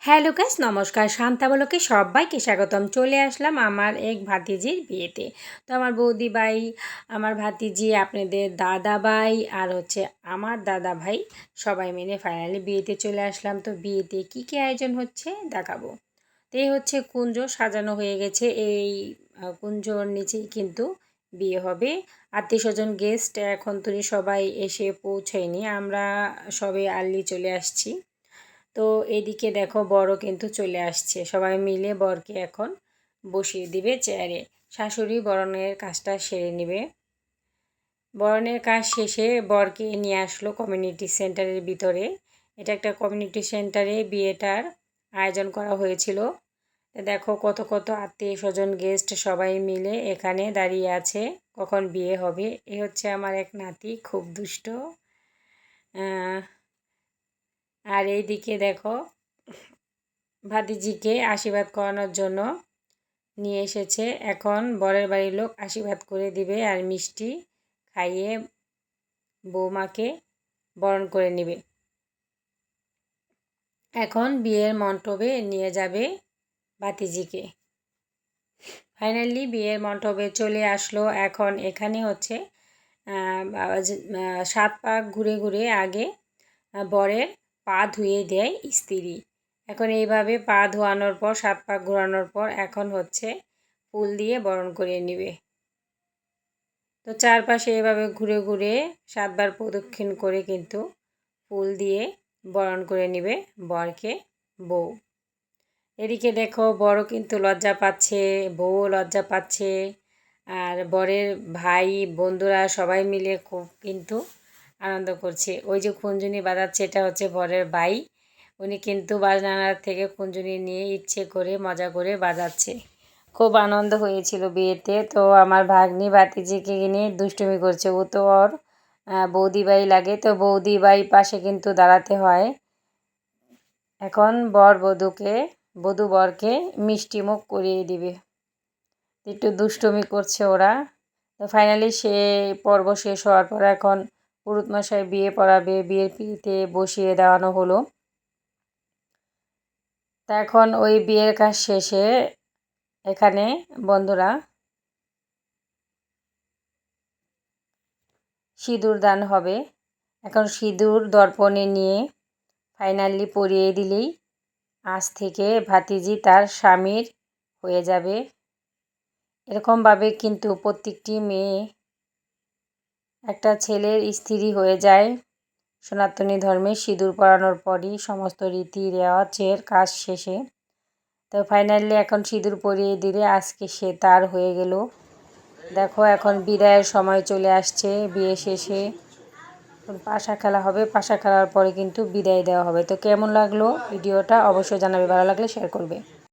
Hello guys, নমস্কার। শান্তা বলকে সবাইকে স্বাগতম। চলে আসলাম আমার এক ভাতিজির বিয়েতে। তো আমার বৌদি ভাই, আমার ভাতিজি, আপনাদের দাদা ভাই আর আমার দাদা ভাই সবাই মিলে ফাইনালি বিয়েতে চলে আসলাম। তো বিয়েতে কী কী আয়োজন হচ্ছে দেখাবো। তো এই কুঞ্জ সাজানো হয়ে গেছে। এই কুঞ্জর নিচেই কিন্তু বিয়ে হবে। আত্মীয় স্বজন গেস্ট এখন তুই সবাই এসে পৌঁছায়নি, আমরা সবে আর্লি চলে আসছি। তো এইদিকে দেখো বরও কিন্তু চলে আসছে, সবাই মিলে বরকে এখন বসিয়ে দিবে চেয়ারে। শাশুড়ি বরণের কাজটা সেরে নেবে। বরণের কাজ শেষে বরকে নিয়ে আসলো কমিউনিটি সেন্টারের ভিতরে। এটা একটা কমিউনিটি সেন্টারে বিয়েটার আয়োজন করা হয়েছিল। দেখো কত কত আত্মীয় স্বজন গেস্ট সবাই মিলে এখানে দাঁড়িয়ে আছে, কখন বিয়ে হবে। এ হচ্ছে আমার এক নাতি, খুব দুষ্ট। আর এইদিকে দেখো ভাতিজিকে আশীর্বাদ করানোর জন্য নিয়ে এসেছে। এখন বরের বাড়ির লোক আশীর্বাদ করে দিবে আর মিষ্টি খাইয়ে বৌমাকে বরণ করে নেবে। এখন বিয়ের মণ্ডপে নিয়ে যাবে ভাতিজিকে। ফাইনালি বিয়ের মণ্ডপে চলে আসলো। এখন এখানে 7 পাক ঘুরে ঘুরে আগে বরের পা ধুয়ে দেয় স্ত্রী। এখন এইভাবে পা ধোয়ানোর পর 7 পাক ঘোরানোর পর এখন ফুল দিয়ে বরণ করে নেবে। তো চারপাশে এভাবে ঘুরে ঘুরে 7 বার প্রদক্ষিণ করে কিন্তু ফুল দিয়ে বরণ করে নেবে বরকে বউ। এদিকে দেখো বরও কিন্তু লজ্জা পাচ্ছে, বউও লজ্জা পাচ্ছে। আর বরের ভাই বন্ধুরা সবাই মিলে খুব কিন্তু আনন্দ করছে। ওই যে খুঞ্জুনি বাজাচ্ছে, এটা হচ্ছে বরের ভাই। উনি কিন্তু বাজনার থেকে খুঞ্জুনি নিয়ে ইচ্ছে করে মজা করে বাজাচ্ছে। খুব আনন্দ হয়েছিল বিয়েতে। তো আমার ভাগ্নি ভাতিজিকে নিয়ে দুষ্টুমি করছে। ও তো ওর বৌদি ভাই লাগে, তো বৌদি ভাই পাশে কিন্তু দাঁড়াতে হয়। এখন বধূ বরকে মিষ্টি মুখ করিয়ে দিবে। একটু দুষ্টুমি করছে ওরা। তো ফাইনালি পর্ব শেষ হওয়ার পর এখন পুরুতমশাই বিয়ে পড়াবে, বিয়ের পিঁড়িতে বসিয়ে দেওয়ানো হলো। তা এখন ওই বিয়ের কাজ শেষে এখানে বন্ধুরা সিঁদুর দান হবে। এখন সিঁদুর দর্পণে নিয়ে ফাইনালি পরিয়ে দিলেই আজ থেকে ভাতিজি তার স্বামীর হয়ে যাবে। এরকমভাবে কিন্তু প্রত্যেকটি মেয়ে একটা ছেলের স্ত্রী হয়ে যায়। সনাতনী ধর্মে সিঁদুর পরানোর পরই সমস্ত রীতি রেওয়াজের কাজ শেষে। তো ফাইনালি এখন সিঁদুর পরিয়ে দিলে আজকে সে তার হয়ে গেল। দেখো এখন বিদায়ের সময় চলে আসছে। বিয়ে শেষে পাশা খেলা হবে, পাশা খেলার পরে কিন্তু বিদায় দেওয়া হবে। তো কেমন লাগলো ভিডিওটা অবশ্যই জানাবে, ভালো লাগলে শেয়ার করবে।